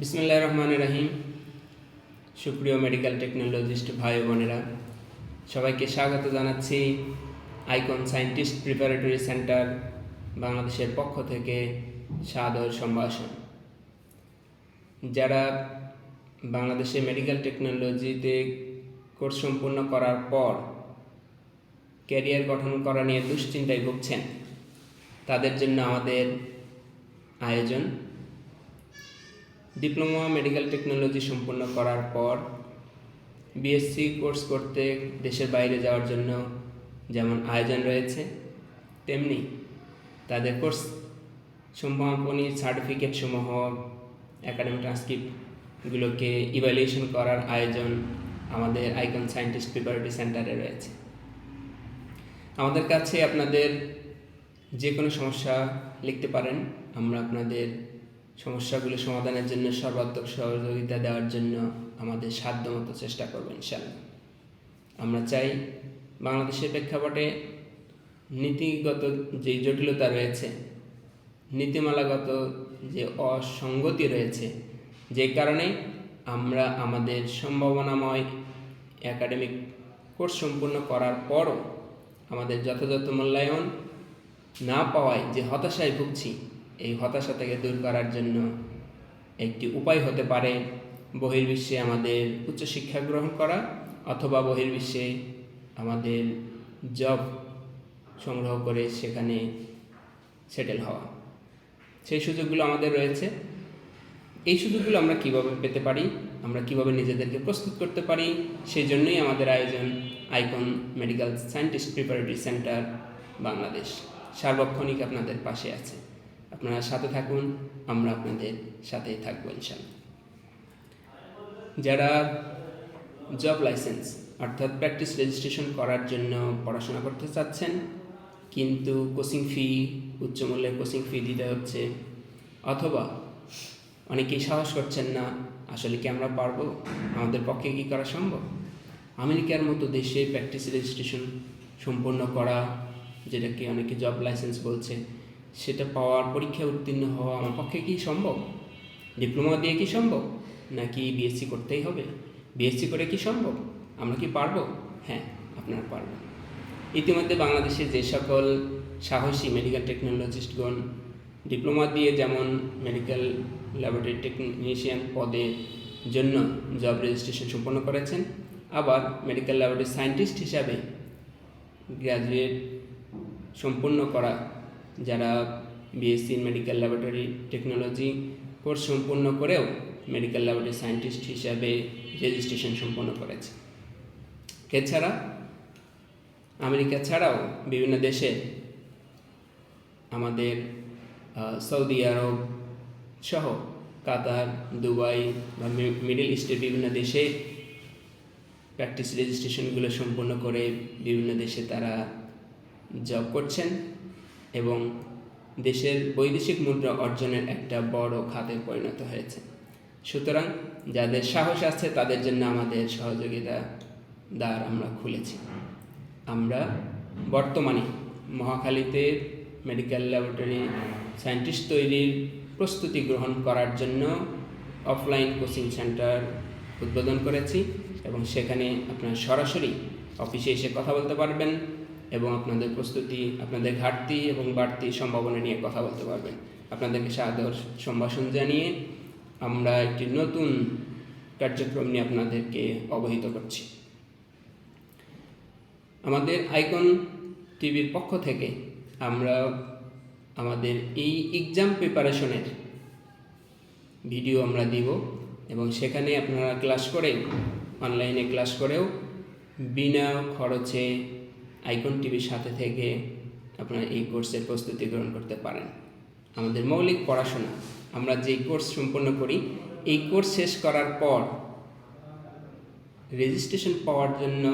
বিসমিল্লাহির রহমানির রহিম। সুপ্রিয় মেডিকেল টেকনোলজিস্ট ভাই বোনেরা, সবাইকে স্বাগত জানাচ্ছি আইকন সায়েন্টিস্ট প্রিপারেটরি সেন্টার বাংলাদেশের পক্ষ থেকে সাদর সম্ভাষণ। যারা বাংলাদেশে মেডিকেল টেকনোলজিতে কোর্স সম্পূর্ণ করার পর ক্যারিয়ার গঠন করা নিয়ে দুশ্চিন্তায় ভুগছেন, তাদের জন্য আমাদের আয়োজন। ডিপ্লোমা মেডিকেল টেকনোলজি সম্পূর্ণ করার পর বিএসসি কোর্স করতে দেশের বাইরে যাওয়ার জন্য যেমন আয়োজন রয়েছে, তেমনি তাদের কোর্স সমাপনী সার্টিফিকেটসমূহ, একাডেমিক ট্রান্সক্রিপ্টগুলোকে ইভ্যালুয়েশন করার আয়োজন আমাদের আইকন সায়েন্টিস্ট প্রিপারেটরি সেন্টারে রয়েছে। আমাদের কাছে আপনাদের যে কোনো সমস্যা লিখতে পারেন, আমরা আপনাদের সমস্যাগুলো সমাধানের জন্য সর্বাত্মক সহযোগিতা দেওয়ার জন্য আমাদের সাধ্যমতো চেষ্টা করব ইনশাআল্লাহ। আমরা চাই বাংলাদেশের প্রেক্ষাপটে নীতিগত যে জটিলতা রয়েছে, নীতিমালাগত যে অসঙ্গতি রয়েছে, যে কারণে আমরা আমাদের সম্ভাবনাময় একাডেমিক কোর্স সম্পূর্ণ করার পরও আমাদের যথাযথ মূল্যায়ন না পাওয়ায় যে হতাশায় ভুগছি, এই হতাশা থেকে দূর করার জন্য একটি উপায় হতে পারে বহির্বিশ্বে আমাদের উচ্চশিক্ষা গ্রহণ করা অথবা বহির্বিশ্বে আমাদের জব সংগ্রহ করে সেখানে সেটেল হওয়া। সেই সুযোগগুলো আমাদের রয়েছে। এই সুযোগগুলো আমরা কিভাবে পেতে পারি, আমরা কিভাবে নিজেদেরকে প্রস্তুত করতে পারি, সেই জন্যই আমাদের আয়োজন icon medical scientist preparatory centre Bangladesh সার্বক্ষণিক আপনাদের পাশে আছে। আপনারা সাথে থাকুন, আমরা আপনাদের সাথেই থাকবো ইনশাআল্লাহ। যারা জব লাইসেন্স অর্থাৎ প্র্যাকটিস রেজিস্ট্রেশন করার জন্য পড়াশোনা করতে চাচ্ছেন, কিন্তু কোচিং ফি, উচ্চমূল্যের কোচিং ফি দিতে হচ্ছে, অথবা অনেকেই সাহস করছেন না, আসলে কি আমরা পারবো, আমাদের পক্ষে কি করা সম্ভব? আমেরিকার মতো দেশে প্র্যাকটিস রেজিস্ট্রেশন সম্পূর্ণ করা, যেটাকে অনেকে জব লাইসেন্স বলছে, সেটা পাওয়ার, পরীক্ষা উত্তীর্ণ হওয়া আমার পক্ষে কি সম্ভব? ডিপ্লোমা দিয়ে কি সম্ভব, নাকি বিএসসি করতেই হবে? বিএসসি করে কি সম্ভব? আমরা কি পারবো? হ্যাঁ, আপনারা পারবেন। ইতিমধ্যে বাংলাদেশে যে সকল সাহসী মেডিকেল টেকনোলজিস্টগণ ডিপ্লোমা দিয়ে যেমন মেডিকেল ল্যাবরেটরি টেকনিশিয়ান পদের জন্য জব রেজিস্ট্রেশন সম্পন্ন করেছেন, আবার মেডিকেল ল্যাবরেটরি সায়েন্টিস্ট হিসাবে গ্র্যাজুয়েট সম্পূর্ণ করা যারা BSc medical laboratory technology course সম্পূর্ণ করেও মেডিকেল ল্যাবরেটরি সায়েন্টিস্ট হিসাবে রেজিস্ট্রেশন সম্পন্ন করেছে। এছাড়া আমেরিকা ছাড়াও বিভিন্ন দেশে, আমাদের সৌদি আরব সহ কাতার, দুবাই বা মিডল ইস্টের বিভিন্ন দেশে প্র্যাকটিস রেজিস্ট্রেশনগুলো সম্পন্ন করে বিভিন্ন দেশে তারা জব করছেন এবং দেশের বৈদেশিক মুদ্রা অর্জনের একটা বড় খাতে পরিণত হয়েছে। সুতরাং যাদের সাহস আছে তাদের জন্য আমাদের সহযোগিতা দ্বার আমরা খুলেছি। আমরা বর্তমানে মহাখালীতে মেডিকেল ল্যাবরেটরি সায়েন্টিস্ট তৈরির প্রস্তুতি গ্রহণ করার জন্য অফলাইন কোচিং সেন্টার উদ্বোধন করেছি এবং সেখানে আপনারা সরাসরি অফিসে এসে কথা বলতে পারবেন এবং আপনাদের প্রস্তুতি, আপনাদের ঘাটতি এবং বাড়তি সম্ভাবনা নিয়ে কথা বলতে পারবেন। আপনাদেরকে সাদর সম্ভাষণ জানিয়ে আমরা একটি নতুন কার্যক্রম নিয়ে আপনাদেরকে অবহিত করছি। আমাদের আইকন টিভির পক্ষ থেকে আমরা আমাদের এই এক্সাম প্রিপারেশনের ভিডিও আমরা দিব এবং সেখানে আপনারা ক্লাস করে, অনলাইনে ক্লাস করেও বিনা খরচে আইকন টিভির সাথে থেকে আপনারা এই কোর্সের প্রস্তুতি গ্রহণ করতে পারেন। আমাদের মৌলিক পড়াশোনা, আমরা যে কোর্স সম্পন্ন করি, এই কোর্স শেষ করার পর রেজিস্ট্রেশন পাওয়ার জন্য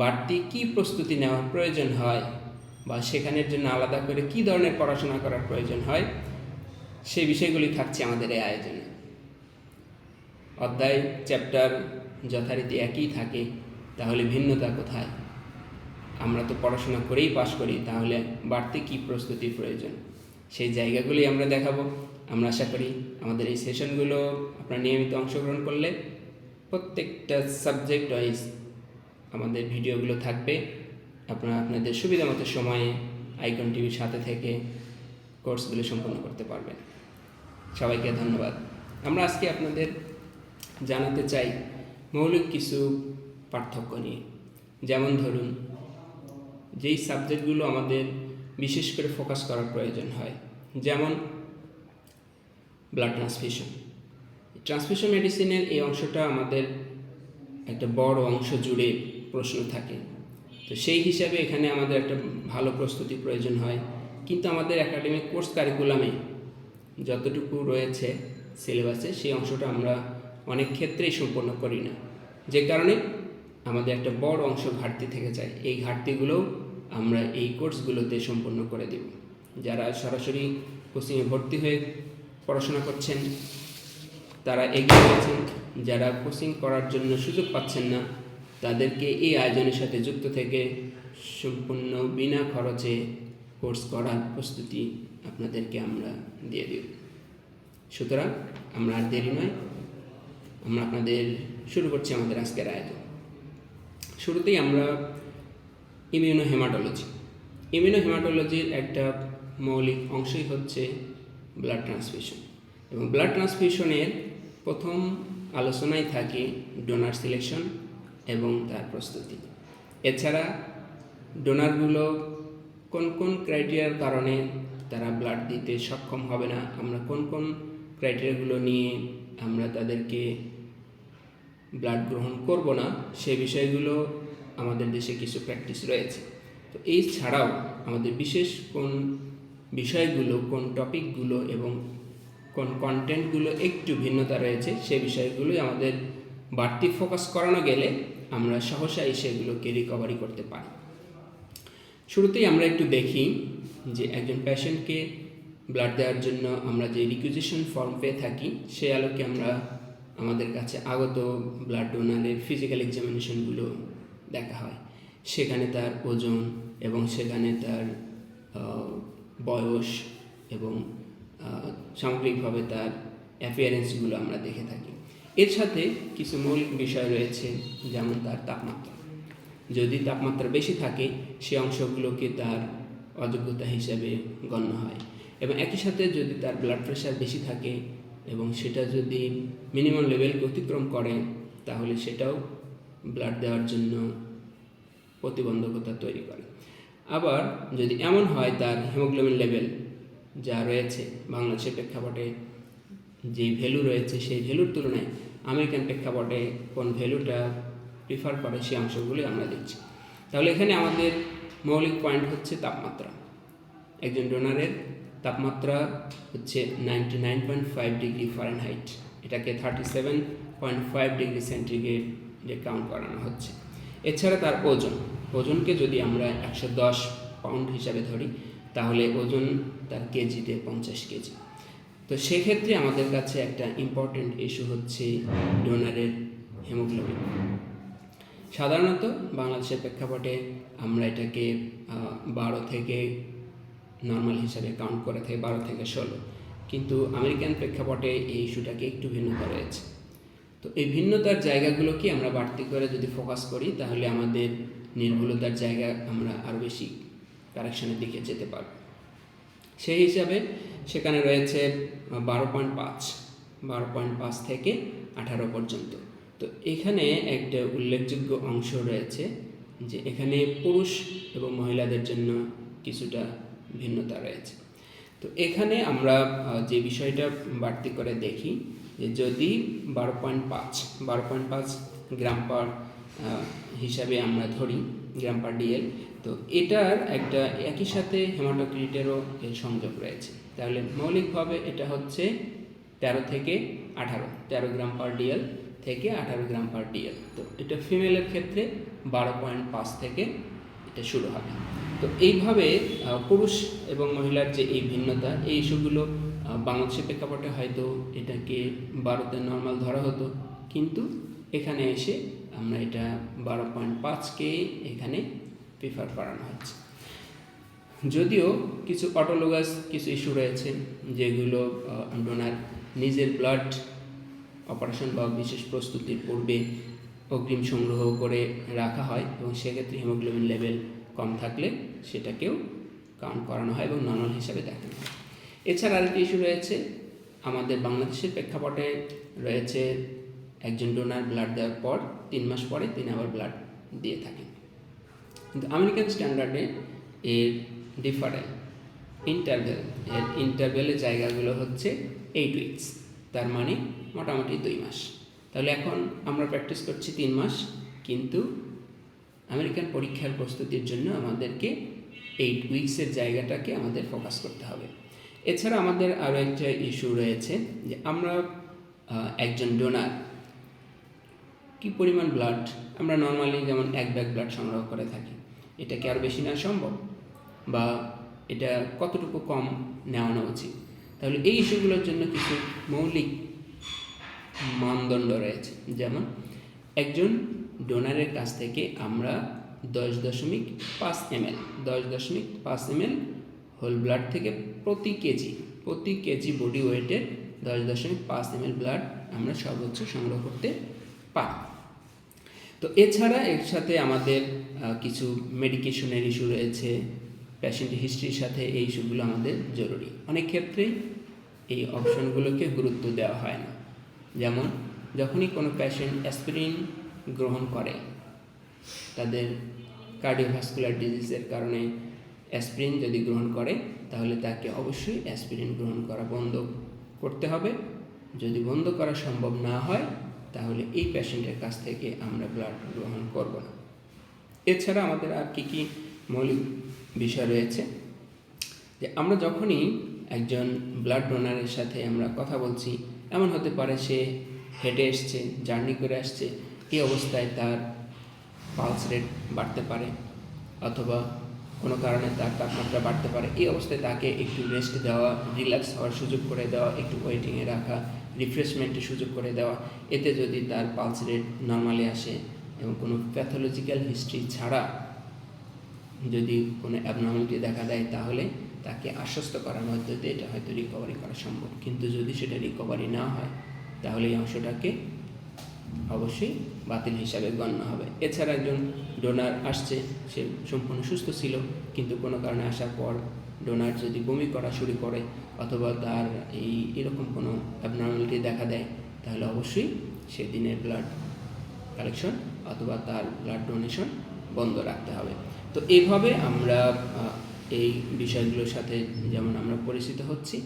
বাড়তি কী প্রস্তুতি নেওয়ার প্রয়োজন হয় বা সেখানের জন্য আলাদা করে কী ধরনের পড়াশোনা করার প্রয়োজন হয়, সেই বিষয়গুলি থাকছে আমাদের এই আয়োজনে। অধ্যায়, চ্যাপ্টার যথারীতি একই থাকে, তাহলে ভিন্নতা কোথায়? আমরা তো পড়াশোনা করেই পাশ করি, তাহলে বাড়তি কী প্রস্তুতির প্রয়োজন? সেই জায়গাগুলি আমরা দেখাবো। আমরা আশা করি আমাদের এই সেশনগুলো আপনারা নিয়মিত অংশগ্রহণ করলে প্রত্যেকটা সাবজেক্ট ওয়াইজ আমাদের ভিডিওগুলো থাকবে, আপনারা আপনাদের সুবিধা মতো সময়ে আইকন টিভির সাথে থেকে কোর্সগুলো সম্পন্ন করতে পারবেন। সবাইকে ধন্যবাদ। আমরা আজকে আপনাদের জানাতে চাই মৌলিক কিছু পার্থক্য নিয়ে। যেমন ধরুন, যেই সাবজেক্টগুলো আমাদের বিশেষ করে ফোকাস করার প্রয়োজন হয়, যেমন ব্লাড ট্রান্সফিউশন মেডিসিনের এই অংশটা আমাদের একটা বড় অংশ জুড়ে প্রশ্ন থাকে। তো সেই হিসাবে এখানে আমাদের একটা ভালো প্রস্তুতির প্রয়োজন হয়, কিন্তু আমাদের একাডেমিক কোর্স কারিকুলামে যতটুকু রয়েছে সিলেবাসে সেই অংশটা আমরা অনেক ক্ষেত্রেই সম্পন্ন করি না, যে কারণে আমাদের একটা বড় অংশ ঘাটতি থেকে যায়। এই ঘাটতিগুলোও আমরা এই কোর্সগুলোতে সম্পন্ন করে দেব। যারা সরাসরি কোচিংয়ে ভর্তি হয়ে পড়াশোনা করছেন তারা এগিয়ে গেছেন, যারা কোচিং করার জন্য সুযোগ পাচ্ছেন না তাদেরকে এই আয়োজনের সাথে যুক্ত থেকে সম্পূর্ণ বিনা খরচে কোর্স করার প্রস্তুতি আপনাদেরকে আমরা দিয়ে দেব। সুতরাং আমরা আর দেরি নয়, আমরা আপনাদের শুরু করছি আমাদের আজকের আয়োজন। শুরুতেই আমরা ইমিউনোহেমাটোলজির একটা মৌলিক অংশই হচ্ছে ব্লাড ট্রান্সফিউশন, এবং ব্লাড ট্রান্সফিউশনের প্রথম আলোচনায় থাকে ডোনার সিলেকশন এবং তার প্রস্তুতি। এছাড়া ডোনারগুলো কোন কোন ক্রাইটেরিয়ার কারণে তারা ব্লাড দিতে সক্ষম হবে না, আমরা কোন কোন ক্রাইটেরিয়াগুলো নিয়ে আমরা তাদেরকে ব্লাড গ্রহণ করব না, সে বিষয়গুলো আমাদের দেশে কিছু প্র্যাকটিস রয়েছে। তো এই ছাড়াও আমাদের বিশেষ কোন বিষয়গুলো, কোন টপিকগুলো এবং কোন কন্টেন্টগুলো একটু ভিন্নতা রয়েছে, সে বিষয়গুলোই আমাদের বাড়তি ফোকাস করানো গেলে আমরা সহসাই সেগুলোকে রিকভারি করতে পারি। শুরুতেই আমরা একটু দেখি যে একজন পেশেন্টকে ব্লাড দেওয়ার জন্য আমরা যে রিকুইজিশন ফর্ম পেয়ে থাকি সে আলোকে আমরা আমাদের কাছে আগত ব্লাড ডোনারের ফিজিক্যাল এক্সামিনেশনগুলো দেখা হয়। সেখানে তার ওজন এবং সেখানে তার বয়স এবং সামগ্রিকভাবে তার অ্যাপিয়ারেন্সগুলো আমরা দেখে থাকি। এর সাথে কিছু মৌলিক বিষয় রয়েছে, যেমন তার তাপমাত্রা। যদি তাপমাত্রা বেশি থাকে সে অংশগুলোকে তার অযোগ্যতা হিসাবে গণ্য হয়, এবং একই সাথে যদি তার ব্লাড প্রেশার বেশি থাকে এবং সেটা যদি মিনিমাম লেভেলকে অতিক্রম করে তাহলে সেটাও ব্লাড দেওয়ার জন্য প্রতিবন্ধকতা তৈরি করে। আবার যদি এমন হয় তার হিমোগ্লোবিন লেভেল যা রয়েছে বাংলাদেশের প্রেক্ষাপটে যে ভ্যালু রয়েছে সেই ভ্যালুর তুলনায় আমেরিকান প্রেক্ষাপটে কোন ভ্যালুটা প্রিফার করে সেই অংশগুলি আমরা দেখছি। তাহলে এখানে আমাদের মৌলিক পয়েন্ট হচ্ছে তাপমাত্রা। একজন ডোনারের তাপমাত্রা হচ্ছে 99.5 ডিগ্রি ফারেনহাইট, এটাকে 37.5 ডিগ্রি সেন্টিগ্রেডে কাউন্ট করানো হচ্ছে। এছাড়া তার ওজনকে যদি আমরা 110 পাউন্ড হিসাবে ধরি তাহলে ওজন তার কেজিতে 50 কেজি। তো সেক্ষেত্রে আমাদের কাছে একটা ইম্পর্টেন্ট ইস্যু হচ্ছে ডোনারের হিমোগ্লোবিন। সাধারণত বাংলাদেশের প্রেক্ষাপটে আমরা এটাকে 12 থেকে নর্মাল হিসাবে কাউন্ট করে থাকি, 12 থেকে 16, কিন্তু আমেরিকান প্রেক্ষাপটে এই ইস্যুটাকে একটু ভিন্নতা রয়েছে। তো এই ভিন্নতার জায়গাগুলোকে আমরা বাড়তি করে যদি ফোকাস করি তাহলে আমাদের নির্ভুলতার জায়গা আমরা আরও বেশি কারেকশনের দিকে যেতে পারব। সেই হিসাবে সেখানে রয়েছে 12.5 থেকে 18 পর্যন্ত। তো এখানে একটা উল্লেখযোগ্য অংশ রয়েছে যে এখানে পুরুষ এবং মহিলাদের জন্য কিছুটা ভিন্নতা রয়েছে। তো এখানে আমরা যে বিষয়টা বাড়তি করে দেখি যে যদি 12.5 গ্রাম পার হিসাবে আমরা ধরি, গ্রাম পার ডিএল, তো এটার একটা একই সাথে হেমাটোক্রিটেরও এর সংযোগ রয়েছে। তাহলে মৌলিকভাবে এটা হচ্ছে 13 থেকে 18 গ্রাম পার ডিএল থেকে 18 গ্রাম পার ডিএল। তো এটা ফিমেলের ক্ষেত্রে 12.5 থেকে এটা শুরু হবে। তো এইভাবে পুরুষ এবং মহিলার যে এই ভিন্নতা, এই ইস্যুগুলো বাংলাদেশের প্রেক্ষাপটে হয়তো এটাকে 12তে নর্মাল ধরা হতো, কিন্তু এখানে এসে আমরা এটা 12.5কে এখানে প্রিফার করানো হচ্ছে। যদিও কিছু অটোলোগাস কিছু ইস্যু রয়েছে, যেগুলো ডোনার নিজের ব্লাড অপারেশন বা বিশেষ প্রস্তুতির পূর্বে অগ্রিম সংগ্রহ করে রাখা হয়, এবং সেক্ষেত্রে হিমোগ্লোবিন লেভেল কম থাকলে সেটাকেও কাউন্ট করানো হয় এবং নর্মাল হিসাবে দেখানো হয়। এছাড়া আরেকটি ইস্যু রয়েছে, আমাদের বাংলাদেশের প্রেক্ষাপটে রয়েছে একজন ডোনার ব্লাড দেওয়ার পর 3 মাস পরে তিনি আবার ব্লাড দিয়ে থাকেন, কিন্তু আমেরিকান স্ট্যান্ডার্ডে এর ইন্টারভ্যালের জায়গাগুলো হচ্ছে 8 উইকস, তার মানে মোটামুটি 2 মাস। তাহলে এখন আমরা প্র্যাকটিস করছি 3 মাস, কিন্তু আমেরিকান পরীক্ষার প্রস্তুতির জন্য আমাদেরকে 8 উইকসের জায়গাটাকে আমাদের ফোকাস করতে হবে। এছাড়া আমাদের আরও একটা ইস্যু রয়েছে যে আমরা একজন ডোনার কি পরিমাণ ব্লাড, আমরা নর্মালি যেমন 1 ব্যাগ ব্লাড সংগ্রহ করে থাকি, এটা কি আরও বেশি নেওয়া সম্ভব, বা এটা কতটুকু কম নেওয়ানো উচিত? তাহলে এই ইস্যুগুলোর জন্য কিছু মৌলিক মানদণ্ড রয়েছে, যেমন একজন ডোনারের কাছ থেকে আমরা 10.5 ml হোল ব্লাড থেকে প্রতি কেজি বডি ওয়েটের 10.5 ml ব্লাড আমরা সর্বোচ্চ সংগ্রহ করতে পারি। তো এছাড়া এর সাথে আমাদের কিছু মেডিকেশনের ইস্যু রয়েছে, পেশেন্ট হিস্ট্রির সাথে এই ইস্যুগুলো আমাদের জরুরি। অনেক ক্ষেত্রেই এই অপশনগুলোকে গুরুত্ব দেওয়া হয় না, যেমন যখনই কোনো পেশেন্ট অ্যাসপিরিন গ্রহণ করে, তাদের কার্ডিওভাস্কুলার ডিজিজের কারণে অ্যাসপিরিন যদি গ্রহণ করে, তাহলে তাকে অবশ্যই অ্যাসপিরিন গ্রহণ করা বন্ধ করতে হবে। যদি বন্ধ করা সম্ভব না হয়, তাহলে এই পেশেন্টের কাছ থেকে আমরা ব্লাড গ্রহণ করব না। এছাড়া আমাদের আর কী মৌলিক বিষয় রয়েছে, যে আমরা যখনই একজন ব্লাড ডোনারের সাথে আমরা কথা বলছি, এমন হতে পারে সে হেঁটে এসছে, জার্নি করে আসছে, এই অবস্থায় তার পালস রেট বাড়তে পারে, অথবা কোনো কারণে তার তাপমাত্রা বাড়তে পারে। এই অবস্থায় তাকে একটু রেস্ট দেওয়া, রিল্যাক্স হওয়ার সুযোগ করে দেওয়া, একটু ওয়েটিংয়ে রাখা, রিফ্রেশমেন্টের সুযোগ করে দেওয়া। এতে যদি তার পালস রেট নর্মালি আসে এবং কোনো প্যাথোলজিক্যাল হিস্ট্রি ছাড়া যদি কোনো অ্যাবনর্মালিটি দেখা দেয়, তাহলে তাকে আশ্বস্ত করার মধ্য দিয়ে এটা হয়তো রিকভারি করা সম্ভব। কিন্তু যদি সেটা রিকভারি না হয়, তাহলে এই অংশটাকে অবশ্যই বাতিল হিসাবে গণ্য হবে। এছাড়া একজন ডোনার আসছে, সে সম্পূর্ণ সুস্থ ছিল, কিন্তু কোনো কারণে আসার পর ডোনার যদি বমি করা শুরু করে, অথবা তার এরকম কোনো অ্যাবনর্মালিটি দেখা দেয়, তাহলে অবশ্যই সেদিনের ব্লাড কালেকশন অথবা তার ব্লাড ডোনেশন বন্ধ রাখতে হবে। তো এইভাবে আমরা এই বিষয়গুলোর সাথে যেমন আমরা পরিচিত হচ্ছি,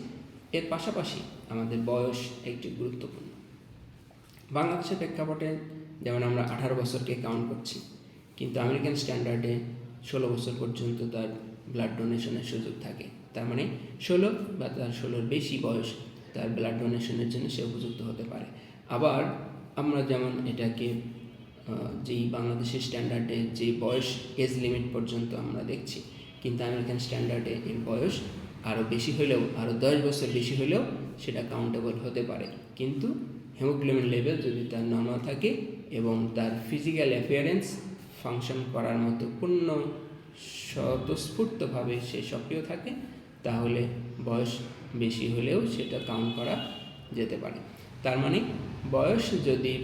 এর পাশাপাশি আমাদের বয়স একটি গুরুত্বপূর্ণ। বাংলাদেশের প্রেক্ষাপটে যেমন আমরা 18 বছরকে কাউন্ট করছি, কিন্তু আমেরিকান স্ট্যান্ডার্ডে 16 বছর পর্যন্ত তার ব্লাড ডোনেশনের সুযোগ থাকে। তার মানে 16 বা তার 16-র বেশি বয়স তার ব্লাড ডোনেশনের জন্য সে উপযুক্ত হতে পারে। আবার আমরা যেমন এটাকে যেই বাংলাদেশের স্ট্যান্ডার্ডে যে বয়স এজ লিমিট পর্যন্ত আমরা দেখছি, কিন্তু আমেরিকান স্ট্যান্ডার্ডে এর বয়স আরও বেশি হলেও, আরও 10 বছর বেশি হলেও সেটা কাউন্টেবল হতে পারে। কিন্তু হিমোগ্লোবিন লেভেল যদি তার নর্মাল থাকে এবং তার ফিজিক্যাল অ্যাপিয়ারেন্স ফাংশন করার মতো পূর্ণ স্বতঃস্ফূর্তভাবে সে সক্রিয় থাকে, তাহলে বয়স বেশি হলেও সেটা কাউন্ট করা যেতে পারে। তার মানে বয়স যদি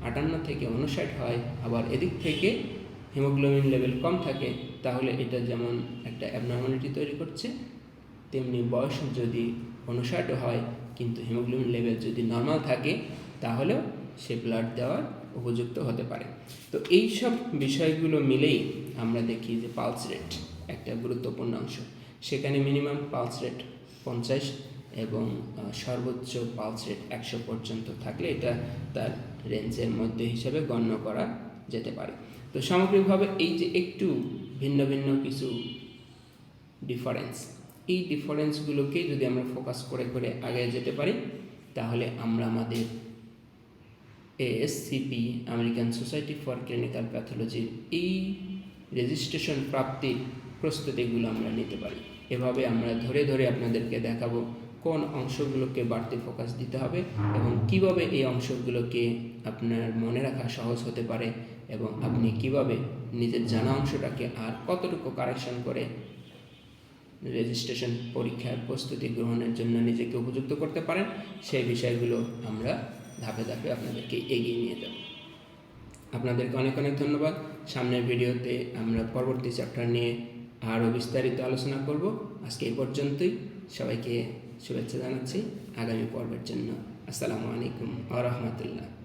58 থেকে 59 হয়, আবার এদিক থেকে হিমোগ্লোবিন লেভেল কম থাকে, তাহলে এটা যেমন একটা অ্যাবনর্মালিটি তৈরি করছে, তেমনি বয়স যদি 59 হয় কিন্তু হিমোগ্লোবিন লেভেল যদি নর্মাল থাকে, তাহলেও সে ব্লাড দেওয়ার উপযুক্ত হতে পারে। তো এই সব বিষয়গুলো মিলেই আমরা দেখি যে পালস রেট একটা গুরুত্বপূর্ণ অংশ। সেখানে মিনিমাম পালস রেট 50 এবং সর্বোচ্চ পালস রেট 100 পর্যন্ত থাকলে এটা তার রেঞ্জের মধ্যে হিসেবে গণ্য করা যেতে পারে। তো সামগ্রিকভাবে এই যে একটু ভিন্ন ভিন্ন কিছু ডিফারেন্স, এই ডিফারেন্সগুলোকে যদি আমরা ফোকাস করে করে আগে যেতে পারি, তাহলে আমরা আমাদের ASCP American society for clinical প্যাথোলজির এই রেজিস্ট্রেশন প্রাপ্তির প্রস্তুতিগুলো আমরা নিতে পারি। এভাবে আমরা ধরে ধরে আপনাদেরকে দেখাবো কোন অংশগুলোকে বাড়তি ফোকাস দিতে হবে এবং কিভাবে এই অংশগুলোকে আপনার মনে রাখা সহজ হতে পারে, এবং আপনি কিভাবে নিজের জানা অংশটাকে আর কতটুকু কারেকশন করে রেজিস্ট্রেশন পরীক্ষার প্রস্তুতি গ্রহণের জন্য নিজেকে উপযুক্ত করতে পারেন, সেই বিষয়গুলো আমরা ধাপে ধাপে আপনাদেরকে এগিয়ে নিয়ে যাব। আপনাদেরকে অনেক অনেক ধন্যবাদ। সামনের ভিডিওতে আমরা পরবর্তী চ্যাপ্টার নিয়ে আরও বিস্তারিত আলোচনা করব। আজকে এই পর্যন্তই। সবাইকে শুভেচ্ছা জানাচ্ছি আগামী পর্বের জন্য। আসসালামু আলাইকুম ওয়া রাহমাতুল্লাহ।